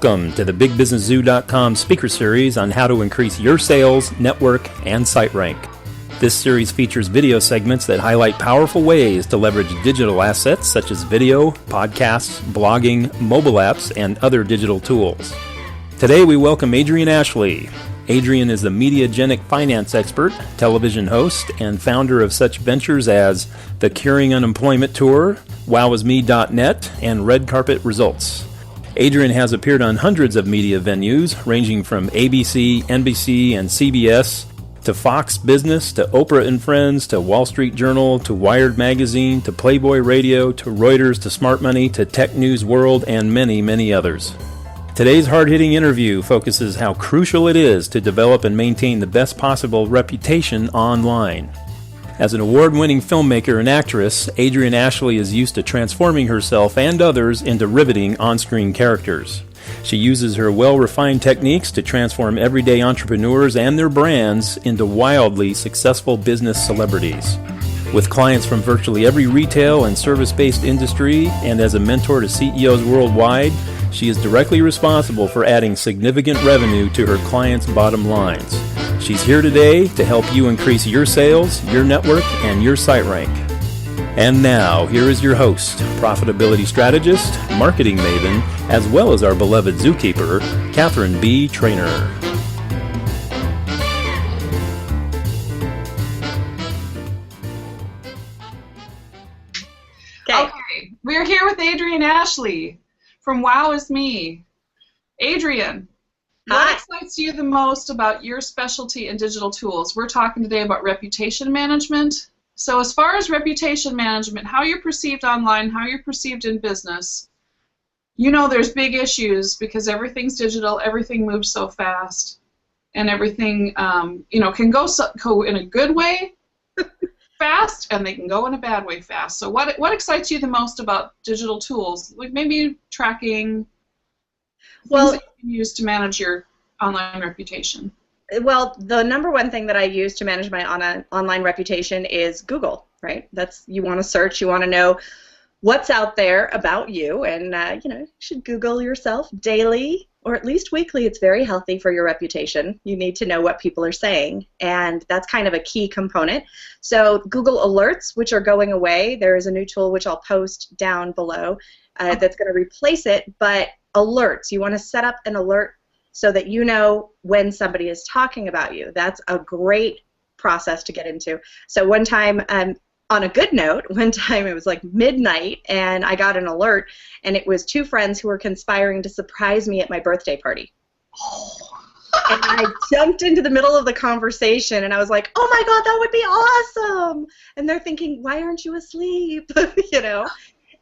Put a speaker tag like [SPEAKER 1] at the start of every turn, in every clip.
[SPEAKER 1] Welcome to the BigBusinessZoo.com speaker series on how to increase your sales, network, and site rank. This series features video segments that highlight powerful ways to leverage digital assets such as video, podcasts, blogging, mobile apps, and other digital tools. Today we welcome Adryenn Ashley. Adryenn is the mediagenic finance expert, television host, and founder of such ventures as the Curing Unemployment Tour, WowIsMe.net, and Red Carpet Results. Adryenn has appeared on hundreds of media venues, ranging from ABC, NBC, and CBS, to Fox Business, to Oprah and Friends, to Wall Street Journal, to Wired Magazine, to Playboy Radio, to Reuters, to Smart Money, to TechNewsWorld, and many, many others. Today's hard-hitting interview focuses how crucial it is to develop and maintain the best possible reputation online. As an award-winning filmmaker and actress, Adryenn Ashley is used to transforming herself and others into riveting on-screen characters. She uses her well-refined techniques to transform everyday entrepreneurs and their brands into wildly successful business celebrities. With clients from virtually every retail and service-based industry, and as a mentor to CEOs worldwide, she is directly responsible for adding significant revenue to her clients' bottom lines. She's here today to help you increase your sales, your network, and your site rank. And now, here is your host, profitability strategist, marketing maven, as well as our beloved zookeeper, Catherine B. Trainer.
[SPEAKER 2] Okay, we're here with Adryenn Ashley from Wow Is Me. Adryenn, what excites you the most about your specialty in digital tools? We're talking today about reputation management. So as far as reputation management, how you're perceived online, how you're perceived in business, you know there's big issues because everything's digital, everything moves so fast, and everything can go in a good way fast, and they can go in a bad way fast. So what excites you the most about digital tools? Like maybe tracking, things that you can use to manage your online reputation.
[SPEAKER 3] Well, the number one thing that I use to manage my online reputation is Google, right? You want to search, you want to know what's out there about you, and you should Google yourself daily or at least weekly. It's very healthy for your reputation. You need to know what people are saying, and that's kind of a key component. So Google Alerts, which are going away, there is a new tool which I'll post down below that's going to replace it, but alerts, you want to set up an alert so that you know when somebody is talking about you. That's a great process to get into. So one time, on a good note, one time it was like midnight and I got an alert, and it was two friends who were conspiring to surprise me at my birthday party. And I jumped into the middle of the conversation and I was like, oh my God, that would be awesome. And they're thinking, why aren't you asleep?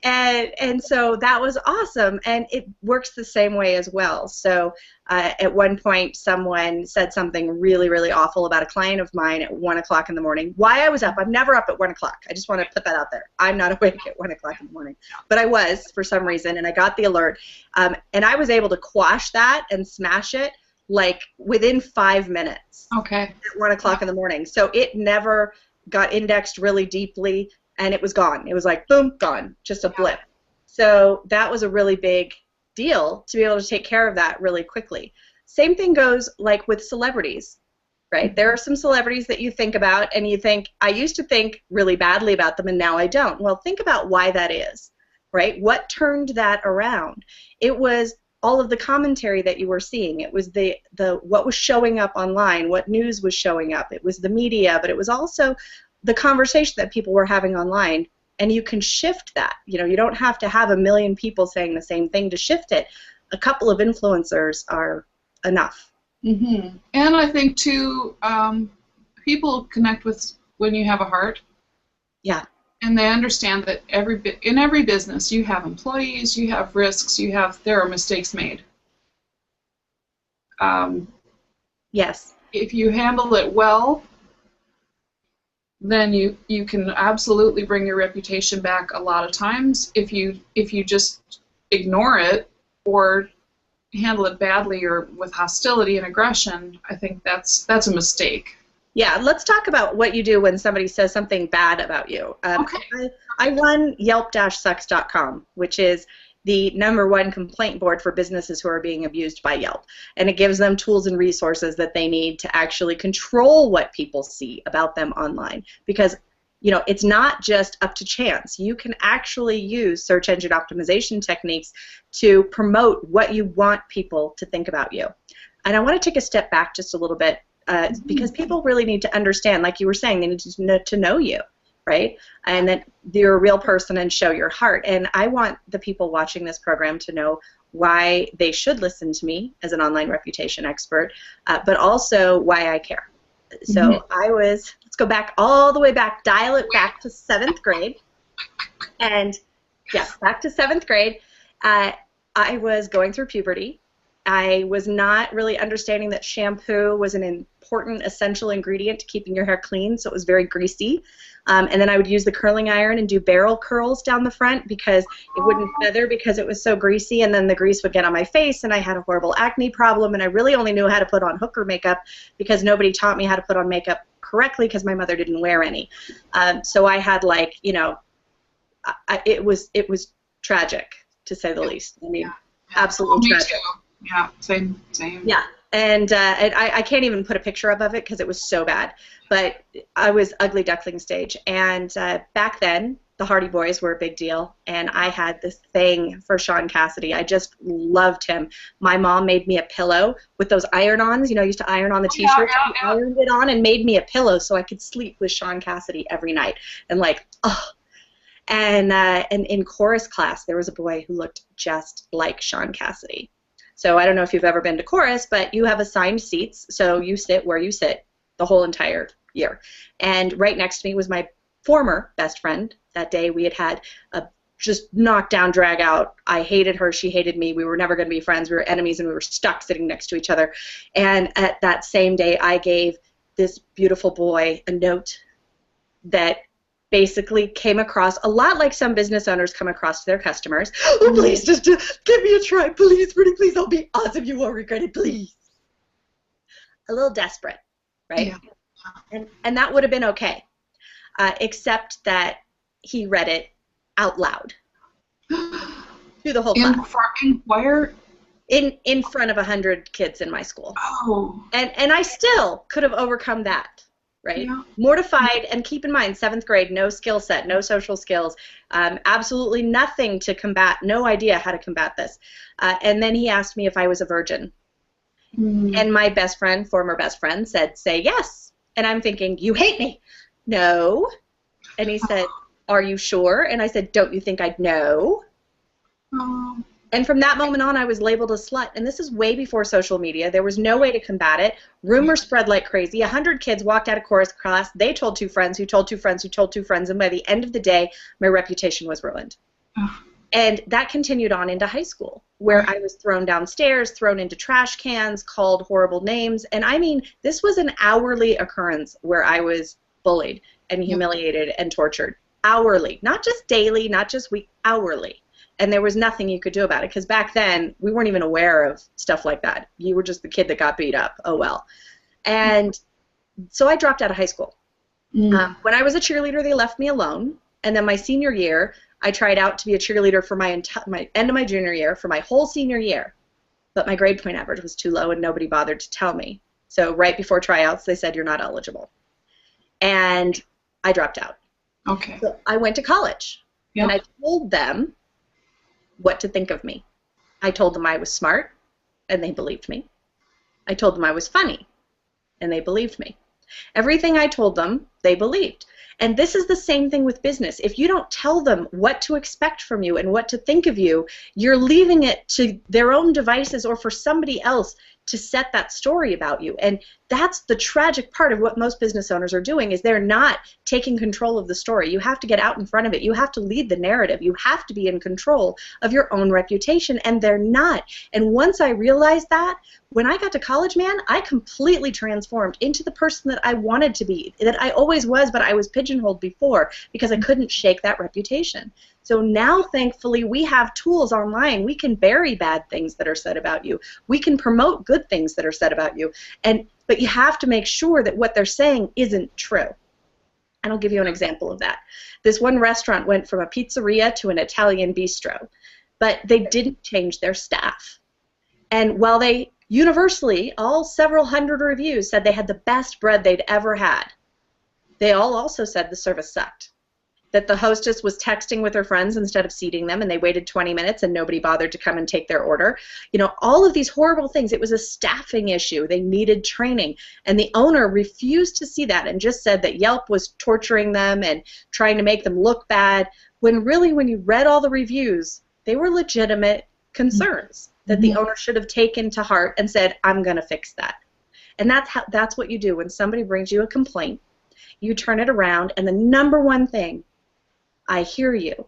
[SPEAKER 3] And so that was awesome, and it works the same way as well. So at one point, someone said something really, really awful about a client of mine at 1 o'clock in the morning. Why I was up? I'm never up at 1 o'clock. I just want to put that out there. I'm not awake at 1 o'clock in the morning. But I was for some reason, and I got the alert. And I was able to quash that and smash it like within 5 minutes.
[SPEAKER 2] Okay.
[SPEAKER 3] At 1 o'clock in the morning. So it never got indexed really deeply, and it was gone. It was like, boom, gone, just a blip. So that was a really big deal to be able to take care of that really quickly. Same thing goes like with celebrities, right? There are some celebrities that you think about and you think, I used to think really badly about them and now I don't. Well, think about why that is, right? What turned that around? It was all of the commentary that you were seeing. It was the what was showing up online, what news was showing up. It was the media, but it was also the conversation that people were having online, and you can shift that. You don't have to have 1 million people saying the same thing to shift it. A couple of influencers are enough.
[SPEAKER 2] Mm-hmm. And I think, too, people connect with when you have a heart.
[SPEAKER 3] Yeah.
[SPEAKER 2] And they understand that in every business you have employees, you have risks, there are mistakes made.
[SPEAKER 3] Yes.
[SPEAKER 2] If you handle it well, then you can absolutely bring your reputation back a lot of times. If you just ignore it or handle it badly or with hostility and aggression, I think that's a mistake.
[SPEAKER 3] Yeah, let's talk about what you do when somebody says something bad about you.
[SPEAKER 2] Okay.
[SPEAKER 3] I run Yelp-sucks.com, which is the #1 complaint board for businesses who are being abused by Yelp. And it gives them tools and resources that they need to actually control what people see about them online. Because it's not just up to chance. You can actually use search engine optimization techniques to promote what you want people to think about you. And I want to take a step back just a little bit because people really need to understand, like you were saying, they need to know you, right? And that you're a real person and show your heart. And I want the people watching this program to know why they should listen to me as an online reputation expert, but also why I care. So let's go back all the way back, dial it back to 7th grade. And yes, back to 7th grade. I was going through puberty. I was not really understanding that shampoo was an important essential ingredient to keeping your hair clean, so it was very greasy. And then I would use the curling iron and do barrel curls down the front because it wouldn't feather because it was so greasy, and then the grease would get on my face, and I had a horrible acne problem, and I really only knew how to put on hooker makeup because nobody taught me how to put on makeup correctly because my mother didn't wear any. So I had it was tragic, to say the least. I mean, absolutely tragic.
[SPEAKER 2] Me too. Yeah, same.
[SPEAKER 3] Yeah. And I can't even put a picture up of it because it was so bad. But I was ugly duckling stage. And back then, the Hardy Boys were a big deal. And I had this thing for Sean Cassidy. I just loved him. My mom made me a pillow with those iron-ons. I used to iron on the T-shirts. She ironed it on and made me a pillow so I could sleep with Sean Cassidy every night. And And in chorus class, there was a boy who looked just like Sean Cassidy. So I don't know if you've ever been to chorus, but you have assigned seats, so you sit where you sit the whole entire year. And right next to me was my former best friend. That day we had a just knockdown, drag out. I hated her, she hated me. We were never going to be friends. We were enemies, and we were stuck sitting next to each other. And at that same day, I gave this beautiful boy a note that basically came across a lot like some business owners come across to their customers. Oh, please, just give me a try, please, pretty please. I'll be awesome. You won't regret it, please. A little desperate, right? Yeah. And that would have been okay, except that he read it out loud to the whole class.
[SPEAKER 2] Where?
[SPEAKER 3] In front of 100 kids in my school.
[SPEAKER 2] Oh.
[SPEAKER 3] And I still could have overcome that. Right? Yeah. Mortified, and keep in mind, 7th grade, no skill set, no social skills, absolutely nothing to combat, no idea how to combat this. And then he asked me if I was a virgin. And my best friend, former best friend, said, say yes. And I'm thinking, you hate me. No. And he said, are you sure? And I said, don't you think I'd know? Oh. And from that moment on, I was labeled a slut. And this is way before social media. There was no way to combat it. Rumors spread like crazy. 100 kids walked out of chorus class. They told 2 friends, who told 2 friends, who told 2 friends. And by the end of the day, my reputation was ruined. Oh. And that continued on into high school, where I was thrown downstairs, thrown into trash cans, called horrible names. And I mean, this was an hourly occurrence where I was bullied and humiliated and tortured. Hourly. Not just daily, not just hourly. And there was nothing you could do about it, because back then we weren't even aware of stuff like that. You were just the kid that got beat up. Oh, well. And so I dropped out of high school. When I was a cheerleader, they left me alone. And then my senior year, I tried out to be a cheerleader for my end of my junior year, for my whole senior year. But my grade point average was too low, and nobody bothered to tell me. So right before tryouts, they said, you're not eligible. And I dropped out.
[SPEAKER 2] Okay.
[SPEAKER 3] So I went to college. Yep. And I told them what to think of me. I told them I was smart, and they believed me. I told them I was funny, and they believed me. Everything I told them, they believed. And this is the same thing with business. If you don't tell them what to expect from you and what to think of you, you're leaving it to their own devices or for somebody else to set that story about you. And that's the tragic part of what most business owners are doing, is they're not taking control of the story. You have to get out in front of it. You have to lead the narrative. You have to be in control of your own reputation, and they're not. And once I realized that, when I got to college, man, I completely transformed into the person that I wanted to be, that I always was, but I was pigeonholed before because I couldn't shake that reputation. So now, thankfully, we have tools online. We can bury bad things that are said about you. We can promote good things that are said about you. But you have to make sure that what they're saying isn't true. And I'll give you an example of that. This one restaurant went from a pizzeria to an Italian bistro. but they didn't change their staff. And while they universally, all several hundred reviews said they had the best bread they'd ever had, they all also said the service sucked. That the hostess was texting with her friends instead of seating them, and they waited 20 minutes and nobody bothered to come and take their order. You know, all of these horrible things. It was a staffing issue. They needed training. And the owner refused to see that and just said that Yelp was torturing them and trying to make them look bad, when really, when you read all the reviews, they were legitimate concerns that the owner should have taken to heart and said, I'm going to fix that. And that's what you do when somebody brings you a complaint. You turn it around, and the number one thing, I hear you.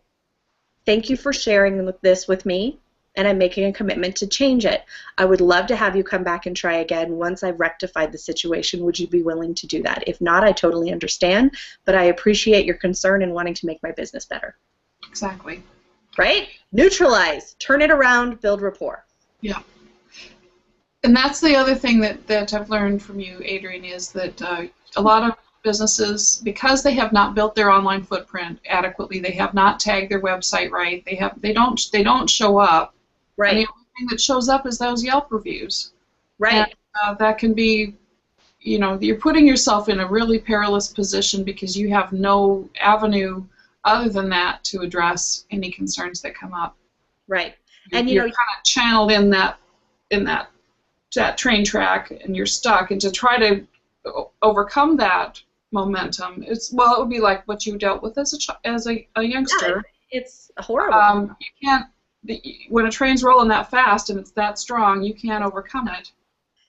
[SPEAKER 3] Thank you for sharing this with me, and I'm making a commitment to change it. I would love to have you come back and try again once I've rectified the situation. Would you be willing to do that? If not, I totally understand, but I appreciate your concern and wanting to make my business better.
[SPEAKER 2] Exactly.
[SPEAKER 3] Right? Neutralize. Turn it around. Build rapport.
[SPEAKER 2] Yeah. And that's the other thing that I've learned from you, Adryenn, is that a lot of businesses, because they have not built their online footprint adequately, they have not tagged their website right, they don't show up.
[SPEAKER 3] Right.
[SPEAKER 2] And the only thing that shows up is those Yelp reviews.
[SPEAKER 3] Right.
[SPEAKER 2] And, that can be, you know, you're putting yourself in a really perilous position because you have no avenue other than that to address any concerns that come up.
[SPEAKER 3] Right.
[SPEAKER 2] And you're kind of channeled in that train track, and you're stuck. And to try to overcome that momentum, it would be like what you dealt with as a youngster.
[SPEAKER 3] Yeah, it's horrible.
[SPEAKER 2] You can't, when a train's rolling that fast and it's that strong, you can't overcome it.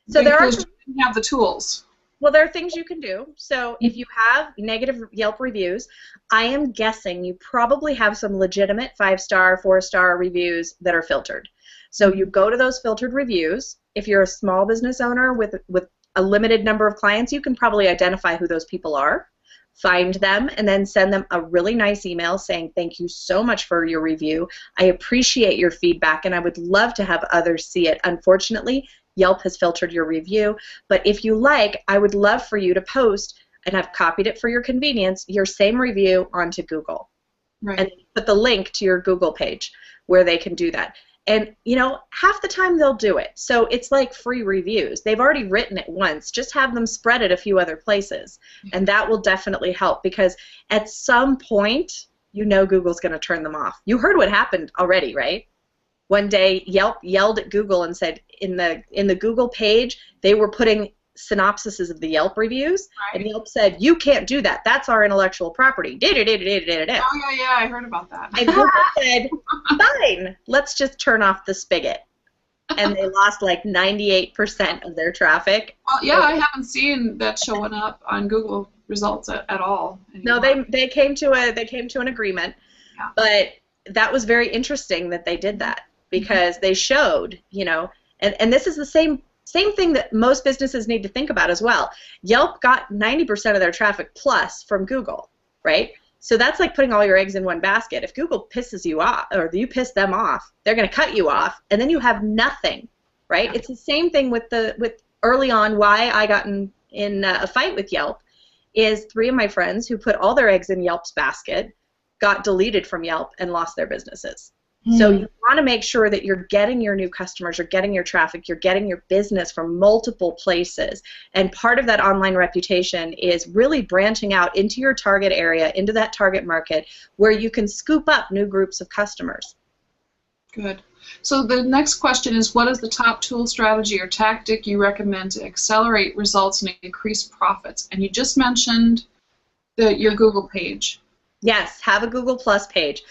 [SPEAKER 3] So there are,
[SPEAKER 2] you don't have the tools.
[SPEAKER 3] Well, there are things you can do. So if you have negative Yelp reviews, I am guessing you probably have some legitimate 5-star, 4-star reviews that are filtered. So you go to those filtered reviews. If you're a small business owner with a limited number of clients, you can probably identify who those people are, find them, and then send them a really nice email saying, thank you so much for your review. I appreciate your feedback, and I would love to have others see it. Unfortunately, Yelp has filtered your review, but if you like, I would love for you to post, and I've copied it for your convenience, your same review onto Google.
[SPEAKER 2] Right.
[SPEAKER 3] And put the link to your Google page where they can do that. And, you know, half the time they'll do it. So it's like free reviews. They've already written it once. Just have them spread it a few other places. And that will definitely help, because at some point, you know Google's going to turn them off. You heard what happened already, right? One day, Yelp yelled at Google and said in the Google page, they were putting synopsises of the Yelp reviews, right. And Yelp said, you can't do that. That's our intellectual property.
[SPEAKER 2] Oh, yeah, I heard about that.
[SPEAKER 3] And Google said, fine, let's just turn off the spigot. And they lost like 98% of their traffic.
[SPEAKER 2] Well, yeah, I haven't seen that showing up on Google results at all anymore.
[SPEAKER 3] No, they came to an agreement, yeah. But that was very interesting that they did that, because they showed, you know, and this is the same thing that most businesses need to think about as well. Yelp got 90% of their traffic plus from Google, right? So that's like putting all your eggs in one basket. If Google pisses you off, or you piss them off, they're going to cut you off, and then you have nothing, right? Yeah. It's the same thing with early on. Why I got in a fight with Yelp is 3 of my friends who put all their eggs in Yelp's basket got deleted from Yelp and lost their businesses. So you want to make sure that you're getting your new customers, you're getting your traffic, you're getting your business from multiple places. And part of that online reputation is really branching out into your target area, into that target market, where you can scoop up new groups of customers.
[SPEAKER 2] Good. So the next question is, what is the top tool, strategy, or tactic you recommend to accelerate results and increase profits? And you just mentioned your Google page.
[SPEAKER 3] Yes, have a Google Plus page.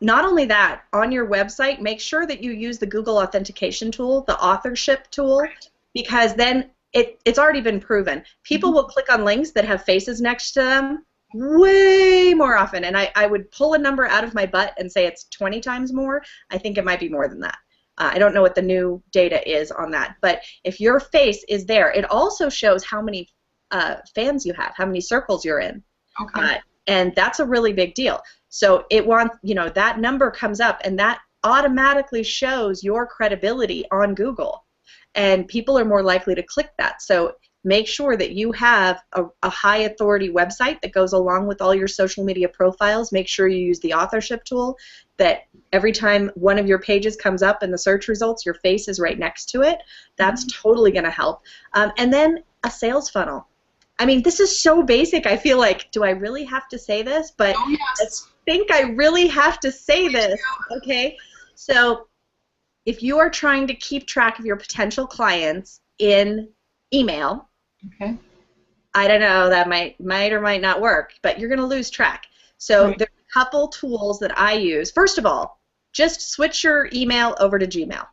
[SPEAKER 3] Not only that, on your website, make sure that you use the Google authentication tool, the authorship tool, because then it's already been proven. People will click on links that have faces next to them way more often, and I would pull a number out of my butt and say it's 20 times more. I think it might be more than that. I don't know what the new data is on that, but if your face is there, it also shows how many fans you have, how many circles you're in.
[SPEAKER 2] Okay.
[SPEAKER 3] And that's a really big deal. So that number comes up, and that automatically shows your credibility on Google, and people are more likely to click that. So make sure that you have a high authority website that goes along with all your social media profiles. Make sure you use the authorship tool, that every time one of your pages comes up in the search results, your face is right next to it. That's totally going to help. And then a sales funnel. I mean, this is so basic. I feel like, do I really have to say this? But
[SPEAKER 2] oh, yes.
[SPEAKER 3] I think I really have to say this. Okay? So if you are trying to keep track of your potential clients in email,
[SPEAKER 2] okay,
[SPEAKER 3] I don't know, that might or might not work, but you're going to lose track. So
[SPEAKER 2] right.
[SPEAKER 3] there's a couple tools that I use. First of all, just switch your email over to Gmail.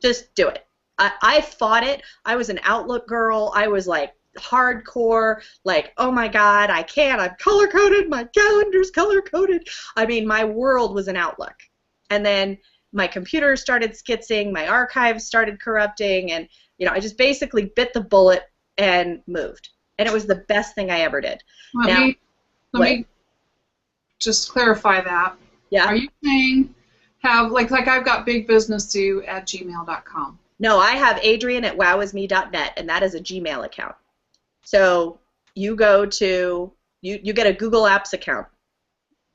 [SPEAKER 3] Just do it. I fought it. I was an Outlook girl. I was like hardcore, like, oh my God, I can't. I'm color-coded. My calendar's color-coded. I mean, my world was an Outlook. And then my computer started skitzing. My archives started corrupting. And, you know, I just basically bit the bullet and moved. And it was the best thing I ever did.
[SPEAKER 2] Let me just clarify that.
[SPEAKER 3] Yeah.
[SPEAKER 2] Are you saying have, like I've got bigbusinessdo@gmail.com?
[SPEAKER 3] No, I have Adryenn@wowisme.net, and that is a Gmail account. So you go to, you get a Google Apps account,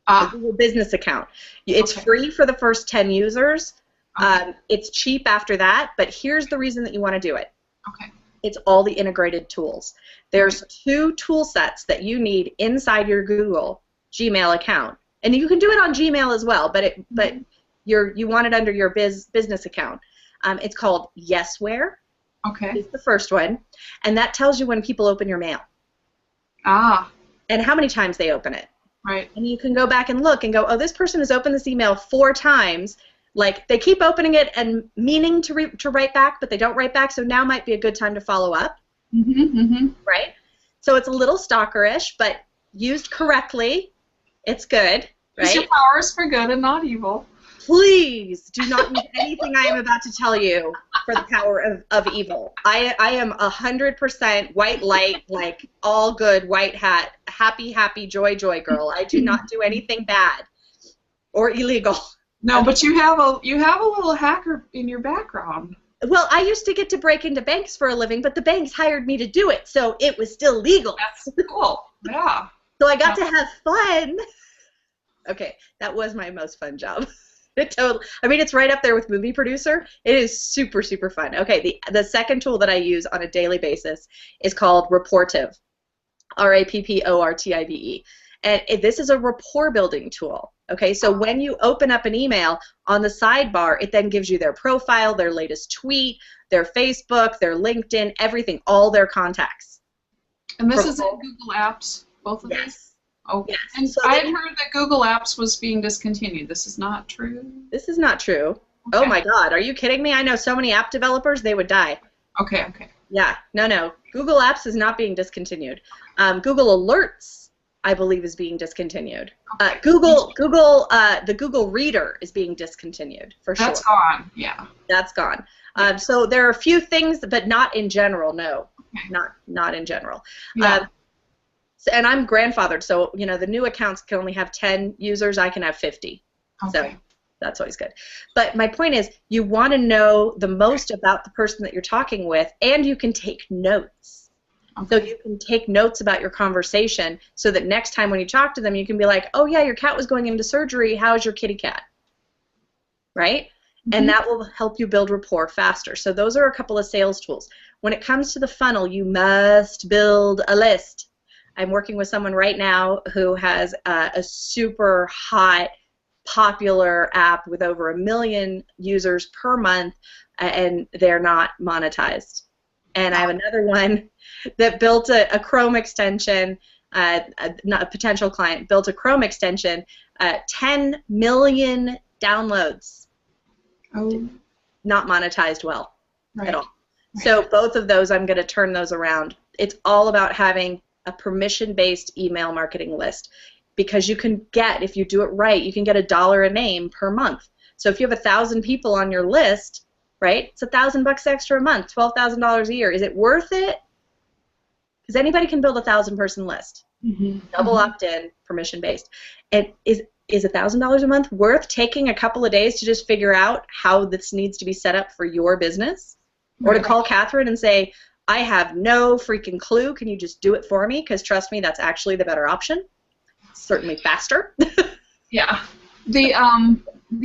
[SPEAKER 3] a Google Business account. It's free for the first 10 users. It's cheap after that, but here's the reason that you want to do it.
[SPEAKER 2] Okay.
[SPEAKER 3] It's all the integrated tools. There's 2 tool sets that you need inside your Google Gmail account, and you can do it on Gmail as well, but you want it under your business account. It's called Yesware.
[SPEAKER 2] Okay.
[SPEAKER 3] It's the first one, and that tells you when people open your mail. And how many times they open it.
[SPEAKER 2] Right.
[SPEAKER 3] And you can go back and look and go, oh, this person has opened this email 4 times. Like, they keep opening it and meaning to write back, but they don't write back, so now might be a good time to follow up. Right? So it's a little stalkerish, but used correctly, it's good. Right?
[SPEAKER 2] Use your powers for good and not evil.
[SPEAKER 3] Please do not use anything I am about to tell you for the power of evil. I am 100% white light, like all good, white hat, happy, joy girl. I do not do anything bad or illegal.
[SPEAKER 2] No, but you have a little hacker in your background.
[SPEAKER 3] Well, I used to get to break into banks for a living, but the banks hired me to do it, so it was still legal.
[SPEAKER 2] That's cool. Yeah.
[SPEAKER 3] So I got to have fun. Okay, that was my most fun job. I mean, it's right up there with movie producer. It is super, super fun. Okay, the second tool that I use on a daily basis is called Rapportive, Rapportive. And this is a rapport building tool. Okay, so when you open up an email, on the sidebar, it then gives you their profile, their latest tweet, their Facebook, their LinkedIn, everything, all their contacts.
[SPEAKER 2] And this is in Google Apps, both of these? Oh,
[SPEAKER 3] yes.
[SPEAKER 2] And
[SPEAKER 3] so
[SPEAKER 2] I had heard that Google Apps was being discontinued. This is not true?
[SPEAKER 3] This is not true. Okay. Oh my God, are you kidding me? I know so many app developers, they would die.
[SPEAKER 2] Okay.
[SPEAKER 3] Yeah, no. Google Apps is not being discontinued. Google Alerts, I believe, is being discontinued.
[SPEAKER 2] Okay.
[SPEAKER 3] The Google Reader is being discontinued, for sure.
[SPEAKER 2] That's gone, yeah.
[SPEAKER 3] That's gone. So there are a few things, but not in general, no. Okay. Not in general.
[SPEAKER 2] Yeah.
[SPEAKER 3] And I'm grandfathered, so you know the new accounts can only have 10 users. I can have 50.
[SPEAKER 2] Okay.
[SPEAKER 3] So that's always good. But my point is, you want to know the most about the person that you're talking with, and you can take notes. Okay. So you can take notes about your conversation, so that next time when you talk to them, you can be like, "Oh yeah, your cat was going into surgery. How's your kitty cat?" Right? And that will help you build rapport faster. So those are a couple of sales tools. When it comes to the funnel, you must build a list. I'm working with someone right now who has a super hot, popular app with over 1 million users per month, and they're not monetized. And I have another one that built a Chrome extension, not a potential client, built a Chrome extension, 10 million downloads.
[SPEAKER 2] Oh.
[SPEAKER 3] Not monetized well at all.
[SPEAKER 2] Right.
[SPEAKER 3] So both of those, I'm going to turn those around. It's all about having a permission-based email marketing list, because you can get, if you do it right, you can get $1 a name per month. So if you have 1,000 people on your list, right, it's $1,000 extra a month, $12,000 a year. Is it worth it? Because anybody can build a 1,000-person list. Double opt-in, permission-based. And is $1,000 a month worth taking a couple of days to just figure out how this needs to be set up for your business? Or to call Catherine and say, I have no freaking clue. Can you just do it for me? Because trust me, that's actually the better option. It's certainly faster.
[SPEAKER 2] Yeah. The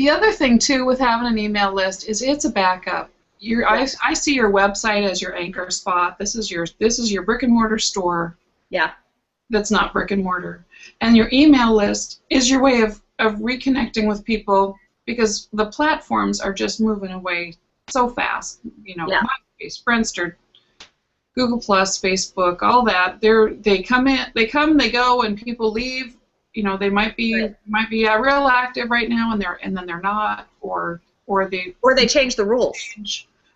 [SPEAKER 2] other thing too with having an email list is it's a backup. I see your website as your anchor spot. This is your brick and mortar store.
[SPEAKER 3] Yeah.
[SPEAKER 2] That's not brick and mortar. And your email list is your way of reconnecting with people, because the platforms are just moving away so fast. You know, MySpace, Friendster, Google Plus, Facebook, all that. They come, they go, and people leave. You know, they might be real active right now, and then they're not, or they
[SPEAKER 3] change the rules.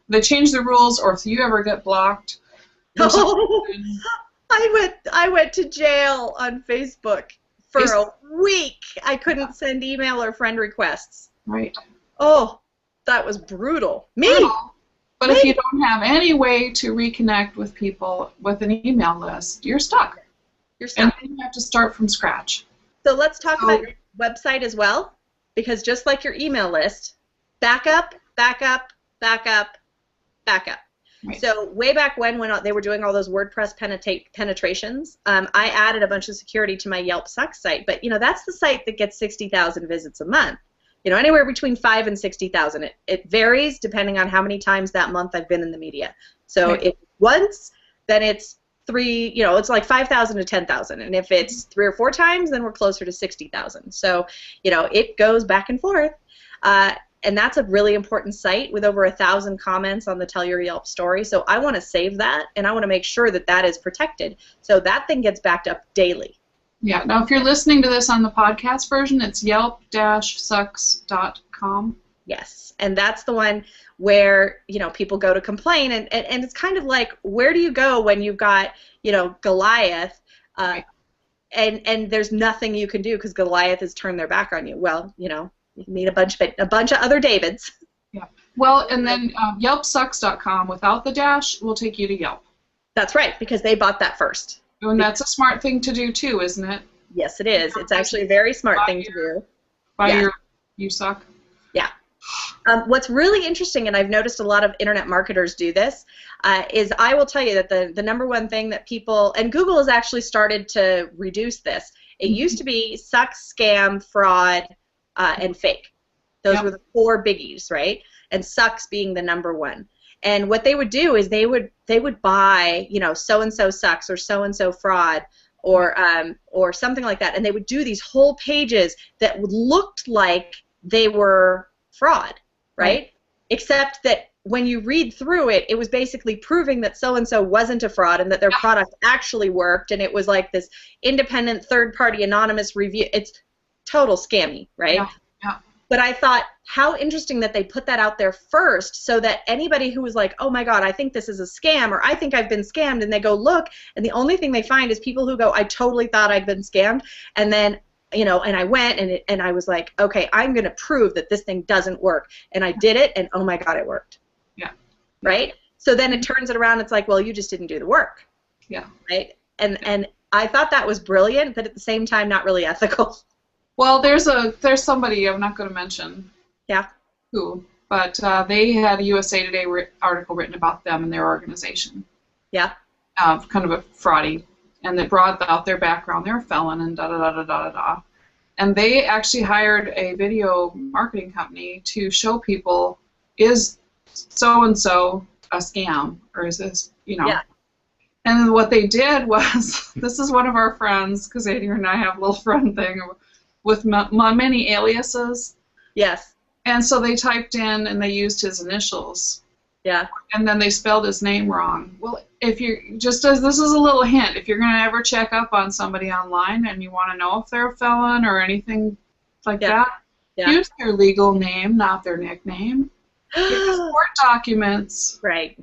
[SPEAKER 2] They change the rules, or if you ever get blocked.
[SPEAKER 3] I went to jail on Facebook for a week. I couldn't send email or friend requests.
[SPEAKER 2] Right.
[SPEAKER 3] Oh, that was brutal.
[SPEAKER 2] But if you don't have any way to reconnect with people with an email list, you're stuck. And then you have to start from scratch.
[SPEAKER 3] So let's talk about your website as well, because just like your email list, backup, backup, backup, backup. Right. So way back when they were doing all those WordPress penetrations, I added a bunch of security to my Yelp Sucks site. But you know, that's the site that gets 60,000 visits a month. You know, anywhere between 5 and 60,000. It varies depending on how many times that month I've been in the media. So if once, then it's 3. You know, it's like 5,000 to 10,000. And if it's 3 or 4 times, then we're closer to 60,000. So you know, it goes back and forth. And that's a really important site with over 1,000 comments on the Tell Your Yelp story. So I want to save that, and I want to make sure that that is protected. So that thing gets backed up daily.
[SPEAKER 2] Yeah. Now, if you're listening to this on the podcast version, it's yelp-sucks.com.
[SPEAKER 3] Yes, and that's the one where, you know, people go to complain, and it's kind of like, where do you go when you've got, you know, Goliath, and there's nothing you can do because Goliath has turned their back on you? Well, you know, you can meet a bunch of other Davids.
[SPEAKER 2] Yeah. Well, and then yelpsucks.com without the dash will take you to Yelp.
[SPEAKER 3] That's right, because they bought that first.
[SPEAKER 2] And that's a smart thing to do too, isn't it?
[SPEAKER 3] Yes, it is. It's actually a very smart thing to do.
[SPEAKER 2] You suck.
[SPEAKER 3] Yeah. What's really interesting, and I've noticed a lot of internet marketers do this, is I will tell you that the number one thing that people, and Google has actually started to reduce this. It used to be suck, scam, fraud, and fake. Those were the 4 biggies, right? And sucks being the number one. And what they would do is they would buy, you know, so and so sucks or so and so fraud or something like that, and they would do these whole pages that looked like they were fraud, right? Except that when you read through it, it was basically proving that so and so wasn't a fraud and that their product actually worked, and it was like this independent third-party anonymous review. It's total scammy, right?
[SPEAKER 2] Yeah.
[SPEAKER 3] But I thought, how interesting that they put that out there first, so that anybody who was like, oh my God, I think this is a scam, or I think I've been scammed, and they go look, and the only thing they find is people who go, I totally thought I'd been scammed, and then, you know, and I went and I was like, okay, I'm going to prove that this thing doesn't work, and I did it, and oh my God, it worked.
[SPEAKER 2] Yeah.
[SPEAKER 3] Right? So then it turns it around, it's like, well, you just didn't do the work.
[SPEAKER 2] Yeah.
[SPEAKER 3] Right? And I thought that was brilliant, but at the same time, not really ethical.
[SPEAKER 2] Well, there's somebody I'm not going to mention.
[SPEAKER 3] Yeah.
[SPEAKER 2] Who? But they had a USA Today article written about them and their organization.
[SPEAKER 3] Yeah.
[SPEAKER 2] Kind of a fraudy, and they brought out their background. They're a felon and da-da-da-da-da-da. And they actually hired a video marketing company to show people, is so-and-so a scam, or is this, you know. Yeah. And what they did was, this is one of our friends, because Adryenn and I have a little friend thing with my many aliases.
[SPEAKER 3] Yes.
[SPEAKER 2] And so they typed in and they used his initials.
[SPEAKER 3] Yeah.
[SPEAKER 2] And then they spelled his name wrong. Well, if you're, just as this is a little hint, if you're going to ever check up on somebody online and you want to know if they're a felon or anything like that, use their legal name, not their nickname. Get court documents.
[SPEAKER 3] Right.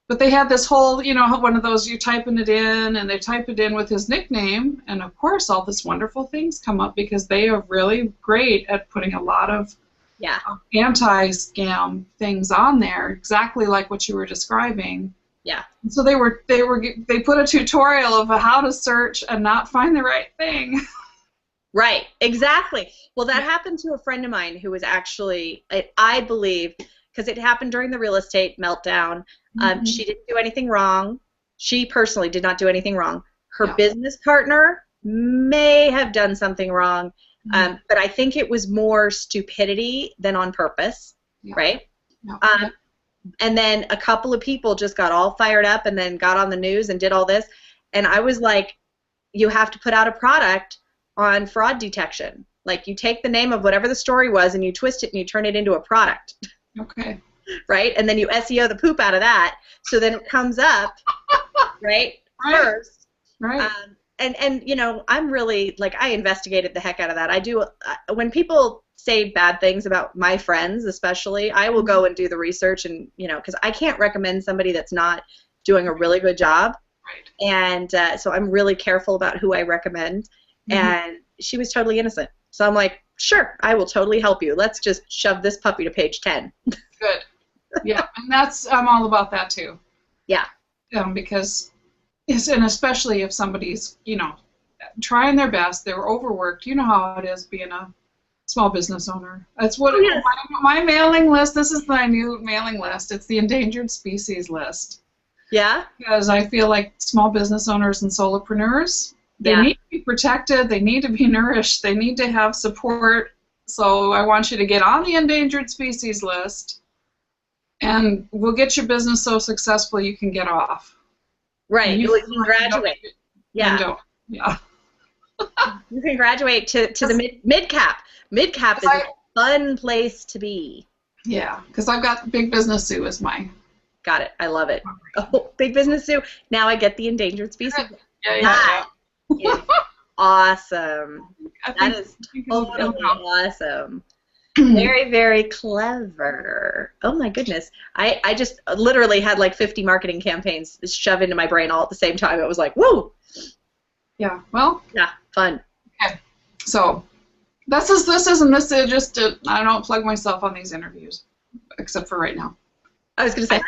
[SPEAKER 2] But they had this whole, you know, one of those, you're typing it in, and they type it in with his nickname, and of course all this wonderful things come up because they are really great at putting a lot of anti-scam things on there, exactly like what you were describing.
[SPEAKER 3] Yeah.
[SPEAKER 2] And so they put a tutorial of how to search and not find the right thing.
[SPEAKER 3] Right. Exactly. Well, that happened to a friend of mine who was actually, I believe, because it happened during the real estate meltdown. She didn't do anything wrong. She personally did not do anything wrong. Her business partner may have done something wrong, but I think it was more stupidity than on purpose, right? And then a couple of people just got all fired up and then got on the news and did all this. And I was like, you have to put out a product on fraud detection. Like, you take the name of whatever the story was and you twist it and you turn it into a product.
[SPEAKER 2] Okay.
[SPEAKER 3] Right? And then you SEO the poop out of that, so then it comes up, right, first.
[SPEAKER 2] Right.
[SPEAKER 3] And you know, I'm really, like, I investigated the heck out of that. I do, when people say bad things about my friends especially, I will go and do the research, and, you know, because I can't recommend somebody that's not doing a really good job. Right. And so I'm really careful about who I recommend. And she was totally innocent. So I'm like, sure, I will totally help you. Let's just shove this puppy to page 10.
[SPEAKER 2] Good. Yeah, and I'm all about that too.
[SPEAKER 3] Yeah.
[SPEAKER 2] Because, and especially if somebody's, you know, trying their best, they were overworked. You know how it is being a small business owner. That's what my mailing list. This is my new mailing list. It's the endangered species list. Yeah. Because I feel like small business owners and solopreneurs, they need to be protected. They need to be nourished. They need to have support. So I want you to get on the endangered species list, and we'll get your business so successful you can get off.
[SPEAKER 3] Right. You can graduate. Yeah. You can graduate to the mid-cap. Mid-cap is a fun place to be.
[SPEAKER 2] Yeah, because I've got Big Business Zoo as mine.
[SPEAKER 3] Got it. I love it. Oh, Big Business Zoo. Now I get the endangered species.
[SPEAKER 2] Yeah.
[SPEAKER 3] Is awesome. That is totally awesome. Very, very clever. Oh my goodness. I just literally had like 50 marketing campaigns shoved into my brain all at the same time. It was like, woo!
[SPEAKER 2] Yeah, well.
[SPEAKER 3] Yeah, fun. Okay.
[SPEAKER 2] So, I don't plug myself on these interviews, except for right now.
[SPEAKER 3] I was going to say,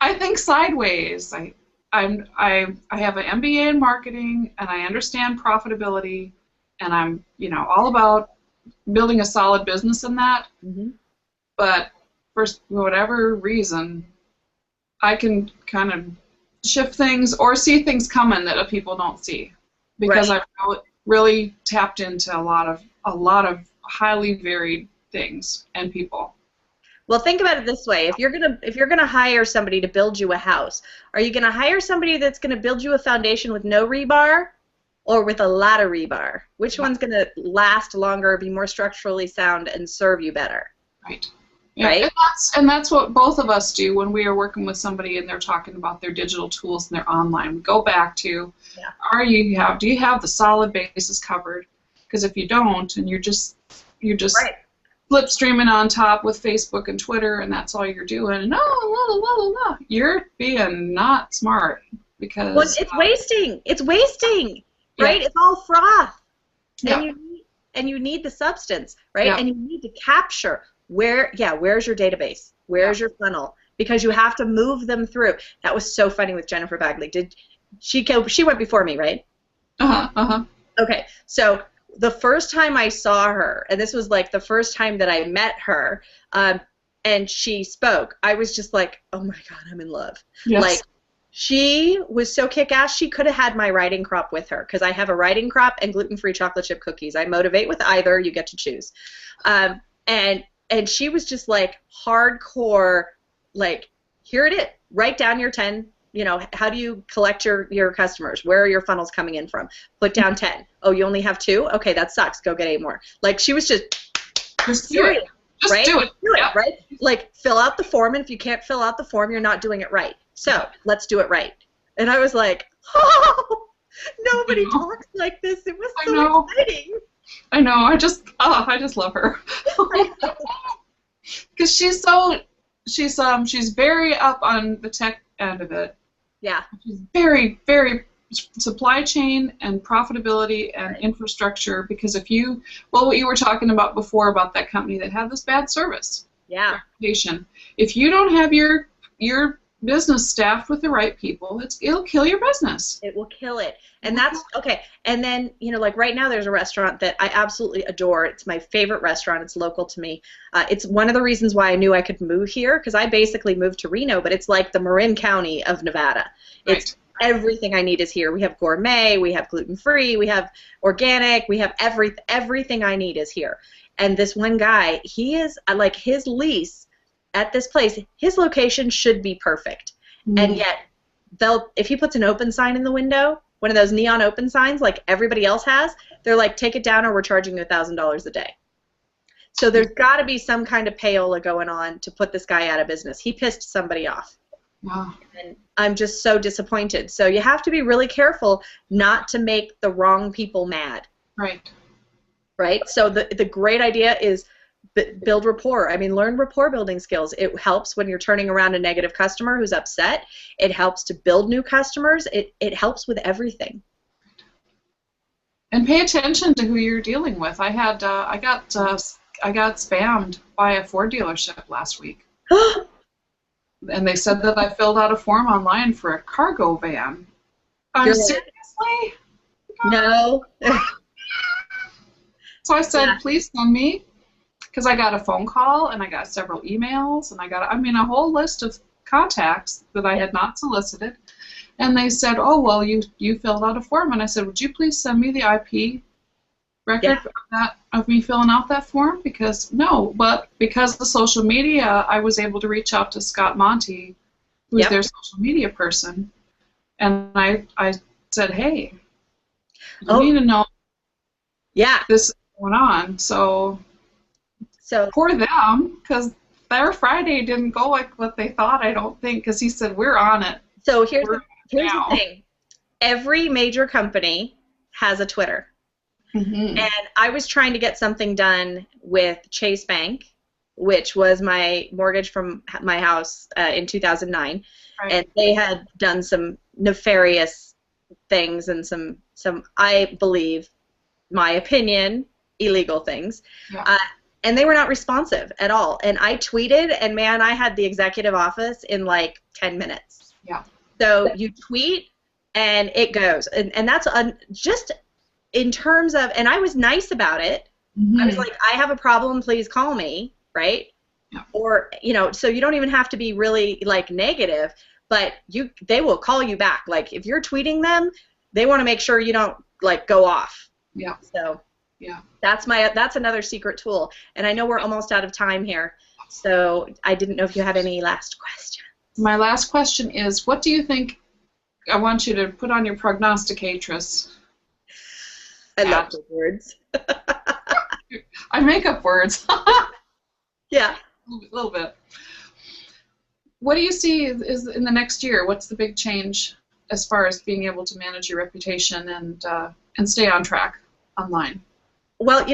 [SPEAKER 2] I think sideways. I have an MBA in marketing, and I understand profitability, and I'm, you know, all about building a solid business in that. But for whatever reason, I can kind of shift things or see things coming that people don't see, because I've really tapped into a lot of highly varied things and people.
[SPEAKER 3] Well, think about it this way: if you're gonna hire somebody to build you a house, are you gonna hire somebody that's gonna build you a foundation with no rebar, or with a lot of rebar? Which one's gonna last longer, be more structurally sound, and serve you better?
[SPEAKER 2] Right. Yeah, right. And that's what both of us do when we are working with somebody and they're talking about their digital tools and their online. We go back to, do you have the solid basis covered? Because if you don't, and you're just flip streaming on top with Facebook and Twitter, and that's all you're doing, and you're being not smart, because
[SPEAKER 3] it's wasting. It's wasting, right? It's all froth, and you need the substance, right? And you need to capture where's your database, where's your funnel, because you have to move them through. That was so funny with Jennifer Bagley. She went before me, right? Okay, so the first time I saw her, and this was like the first time that I met her, and she spoke, I was just like, oh my God, I'm in love. Yes. Like, she was so kick-ass. She could have had my writing crop with her, because I have a writing crop and gluten-free chocolate chip cookies. I motivate with either. You get to choose. And she was just like hardcore, like, here it is. Write down your 10. You know, how do you collect your customers? Where are your funnels coming in from? Put down 10. Oh, you only have 2? Okay, that sucks. Go get 8 more. Like, she was just
[SPEAKER 2] do it. Just do it.
[SPEAKER 3] Right? Like, fill out the form, and if you can't fill out the form, you're not doing it right. So, let's do it right. And I was like, oh, nobody talks like this. It was so exciting.
[SPEAKER 2] I know. I just love her. Because she's very up on the tech end of it.
[SPEAKER 3] Yeah.
[SPEAKER 2] She's very, very supply chain and profitability and infrastructure, because what you were talking about before about that company that had this bad service.
[SPEAKER 3] Yeah.
[SPEAKER 2] Reputation. If you don't have your business staffed with the right people, it'll kill your business.
[SPEAKER 3] It will kill it. And that's okay. And then, you know, like right now there's a restaurant that I absolutely adore. It's my favorite restaurant. It's local to me. It's one of the reasons why I knew I could move here, because I basically moved to Reno, but it's like the Marin County of Nevada.
[SPEAKER 2] Right.
[SPEAKER 3] It's everything I need is here. We have gourmet, we have gluten-free, we have organic, we have everything I need is here. And this one guy, he is like, his lease at this place, his location should be perfect. And yet, if he puts an open sign in the window, one of those neon open signs like everybody else has, they're like, take it down or we're charging you $1,000 a day. So there's got to be some kind of payola going on to put this guy out of business. He pissed somebody off.
[SPEAKER 2] Wow.
[SPEAKER 3] And I'm just so disappointed. So you have to be really careful not to make the wrong people mad.
[SPEAKER 2] Right.
[SPEAKER 3] Right? So the great idea is build rapport. I mean, learn rapport building skills. It helps when you're turning around a negative customer who's upset. It helps to build new customers. It helps with everything.
[SPEAKER 2] And pay attention to who you're dealing with. I got spammed by a Ford dealership last week. And they said that I filled out a form online for a cargo van. Seriously?
[SPEAKER 3] No.
[SPEAKER 2] So I said, please send me, because I got a phone call and I got several emails and I got, a whole list of contacts that I had not solicited. And they said, oh, well, you filled out a form. And I said, would you please send me the IP record of me filling out that form? Because because of social media, I was able to reach out to Scott Monty, who's their social media person, and I said, hey, you need to know this is going on. So poor them, because their Friday didn't go like what they thought, I don't think, because he said, we're on it.
[SPEAKER 3] So here's the thing. Every major company has a Twitter. And I was trying to get something done with Chase Bank, which was my mortgage from my house in 2009, and they had done some nefarious things and some I believe, my opinion, illegal things, and they were not responsive at all. And I tweeted, and man, I had the executive office in like 10 minutes.
[SPEAKER 2] Yeah.
[SPEAKER 3] So you tweet, and it goes, and that's just. In terms of, and I was nice about it. I was like, I have a problem, please call me, right? Yeah. Or, so you don't even have to be really, like, negative, but they will call you back. Like, if you're tweeting them, they want to make sure you don't, like, go off.
[SPEAKER 2] Yeah.
[SPEAKER 3] So that's another secret tool. And I know we're almost out of time here, so I didn't know if you had any last questions.
[SPEAKER 2] My last question is, what do you think, I want you to put on your prognosticatress.
[SPEAKER 3] I love the words.
[SPEAKER 2] I make up words.
[SPEAKER 3] Yeah.
[SPEAKER 2] A little bit. What do you see is in the next year? What's the big change as far as being able to manage your reputation and stay on track online? Well,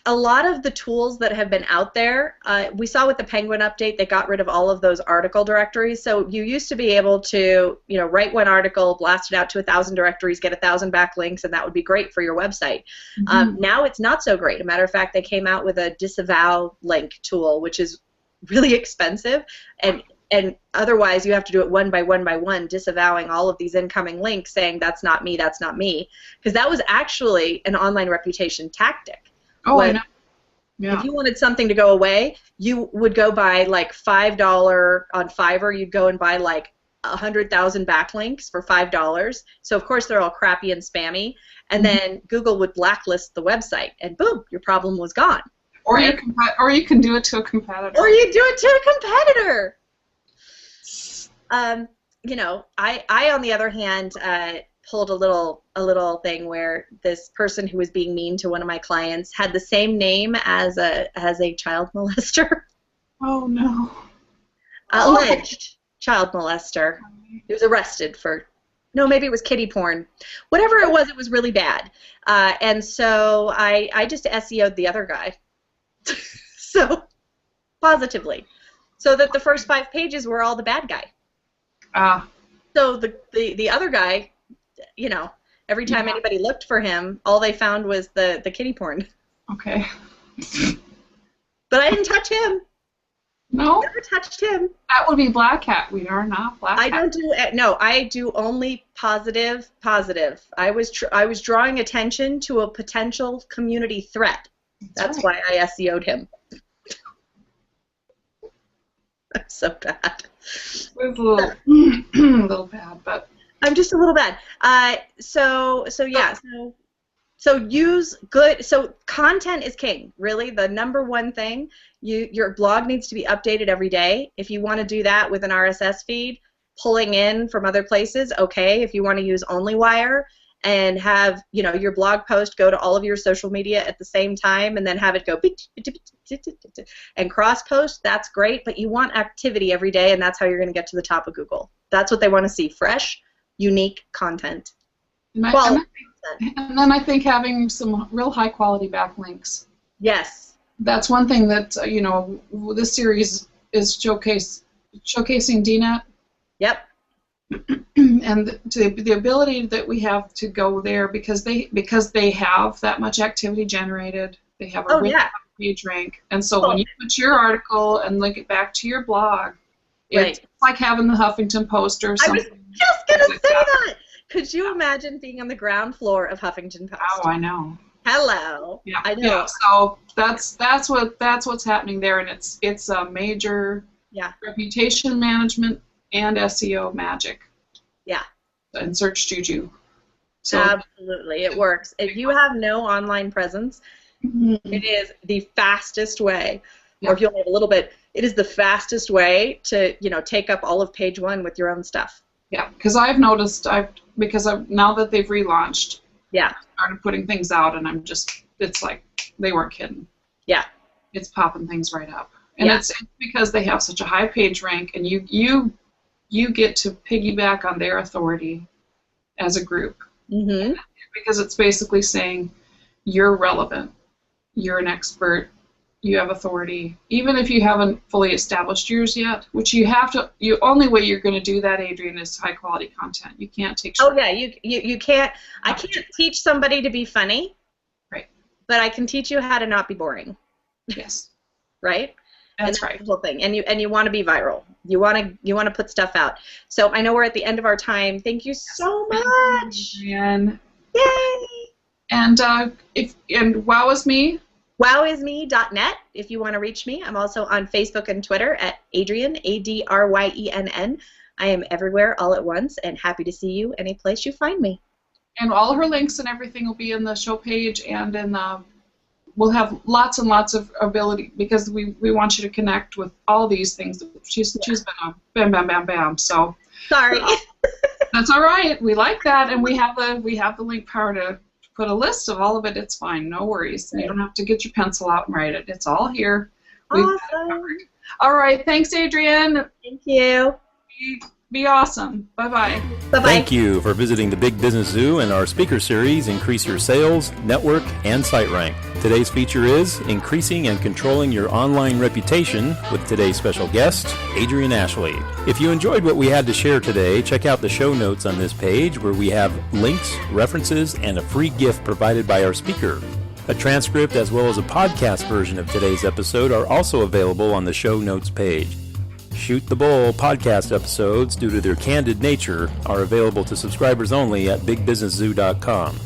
[SPEAKER 3] a lot of the tools that have been out there, we saw with the Penguin update, they got rid of all of those article directories. So you used to be able to, write one article, blast it out to 1,000 directories, get 1,000 backlinks, and that would be great for your website. Now it's not so great. As a matter of fact, they came out with a disavow link tool, which is really expensive, and otherwise you have to do it one by one, disavowing all of these incoming links, saying that's not me, because that was actually an online reputation tactic.
[SPEAKER 2] Oh, I know. Yeah.
[SPEAKER 3] If you wanted something to go away, you would go buy like $5 on Fiverr. You'd go and buy like 100,000 backlinks for $5. So of course they're all crappy and spammy, and then Google would blacklist the website, and boom, your problem was gone.
[SPEAKER 2] Or you can do it to a competitor.
[SPEAKER 3] Or you do it to a competitor. I on the other hand pulled a little thing where this person who was being mean to one of my clients had the same name as a child molester.
[SPEAKER 2] Oh no.
[SPEAKER 3] Alleged child molester. He was arrested for, maybe it was kiddie porn. Whatever it was really bad. And so I just SEO'd the other guy. So positively. So that the first 5 pages were all the bad guy. So the other guy, every time anybody looked for him, all they found was the kiddie porn.
[SPEAKER 2] Okay.
[SPEAKER 3] But I didn't touch him.
[SPEAKER 2] No?
[SPEAKER 3] Never touched him.
[SPEAKER 2] That would be Black Hat. We are not Black Hat.
[SPEAKER 3] I do only positive. I was drawing attention to a potential community threat. That's why I SEO'd him. I'm so bad.
[SPEAKER 2] It was a little, a little bad, but
[SPEAKER 3] I'm just a little bad. So use good. So content is king. Really, the number one thing. Your blog needs to be updated every day. If you want to do that with an RSS feed, pulling in from other places, okay. If you want to use OnlyWire and have your blog post go to all of your social media at the same time, and then have it go and cross post, that's great. But you want activity every day, and that's how you're going to get to the top of Google. That's what they want to see: fresh, unique content.
[SPEAKER 2] And then I think having some real high quality backlinks.
[SPEAKER 3] Yes.
[SPEAKER 2] That's one thing that this series is showcasing DNet.
[SPEAKER 3] Yep.
[SPEAKER 2] And the ability that we have to go there because they have that much activity generated. They have a really high page rank, and so when you put your article and link it back to your blog, it's like having the Huffington Post or something.
[SPEAKER 3] I was just gonna say that. Could you imagine being on the ground floor of Huffington Post?
[SPEAKER 2] Oh, I know.
[SPEAKER 3] Hello.
[SPEAKER 2] Yeah,
[SPEAKER 3] I know.
[SPEAKER 2] Yeah, so that's what's happening there, and it's a major reputation management and SEO magic.
[SPEAKER 3] Yeah.
[SPEAKER 2] And search juju. So
[SPEAKER 3] absolutely, it works. If you have no online presence, it is the fastest way. Yeah. Or if you only have a little bit, it is the fastest way to take up all of page one with your own stuff.
[SPEAKER 2] Yeah, because I've noticed now that they've relaunched.
[SPEAKER 3] Yeah.
[SPEAKER 2] Started putting things out, and it's like they weren't kidding.
[SPEAKER 3] Yeah.
[SPEAKER 2] It's popping things right up. And it's because they have such a high page rank, and you get to piggyback on their authority as a group.
[SPEAKER 3] Mm-hmm.
[SPEAKER 2] Because it's basically saying you're relevant, you're an expert, you have authority, even if you haven't fully established yours yet, which you have to. The only way you're going to do that, Adryenn, is high quality content. You can't take.
[SPEAKER 3] Oh yeah, you can't. I can't teach somebody to be funny.
[SPEAKER 2] Right.
[SPEAKER 3] But I can teach you how to not be boring.
[SPEAKER 2] Yes.
[SPEAKER 3] Right.
[SPEAKER 2] That's right.
[SPEAKER 3] The whole thing, and you want to be viral. You want to put stuff out. So I know we're at the end of our time. Thank you so much.
[SPEAKER 2] And
[SPEAKER 3] yay!
[SPEAKER 2] And Wow is Me.
[SPEAKER 3] WowIsMe.net if you want to reach me. I'm also on Facebook and Twitter at Adryenn, Adryenn. I am everywhere all at once, and happy to see you any place you find me.
[SPEAKER 2] And all her links and everything will be in the show page, and in we'll have lots and lots of ability, because we want you to connect with all these things. She's been a bam, bam, bam, bam. So
[SPEAKER 3] sorry.
[SPEAKER 2] That's all right. We like that, and we have the link power to put a list of all of it. It's fine. No worries. You don't have to get your pencil out and write it. It's all here.
[SPEAKER 3] Awesome.
[SPEAKER 2] All right. Thanks, Adryenn.
[SPEAKER 3] Thank you.
[SPEAKER 2] Be awesome. Bye-bye.
[SPEAKER 3] Bye-bye.
[SPEAKER 1] Thank you for visiting the Big Business Zoo and our speaker series, Increase Your Sales, Network, and Site Rank. Today's feature is Increasing and Controlling Your Online Reputation with today's special guest, Adryenn Ashley. If you enjoyed what we had to share today, check out the show notes on this page where we have links, references, and a free gift provided by our speaker. A transcript as well as a podcast version of today's episode are also available on the show notes page. Shoot the Bull podcast episodes, due to their candid nature, are available to subscribers only at bigbusinesszoo.com.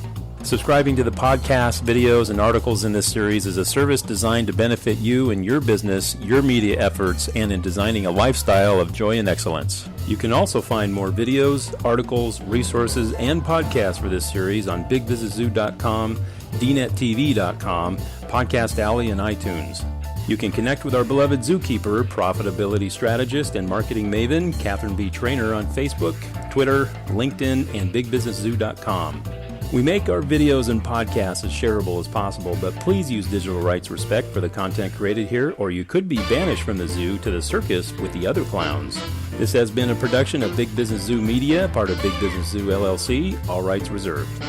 [SPEAKER 1] Subscribing to the podcast, videos, and articles in this series is a service designed to benefit you in your business, your media efforts, and in designing a lifestyle of joy and excellence. You can also find more videos, articles, resources, and podcasts for this series on bigbusinesszoo.com, dnettv.com, Podcast Alley, and iTunes. You can connect with our beloved zookeeper, profitability strategist, and marketing maven, Catherine B. Trainer, on Facebook, Twitter, LinkedIn, and bigbusinesszoo.com. We make our videos and podcasts as shareable as possible, but please use digital rights respect for the content created here, or you could be banished from the zoo to the circus with the other clowns. This has been a production of Big Business Zoo Media, part of Big Business Zoo LLC, all rights reserved.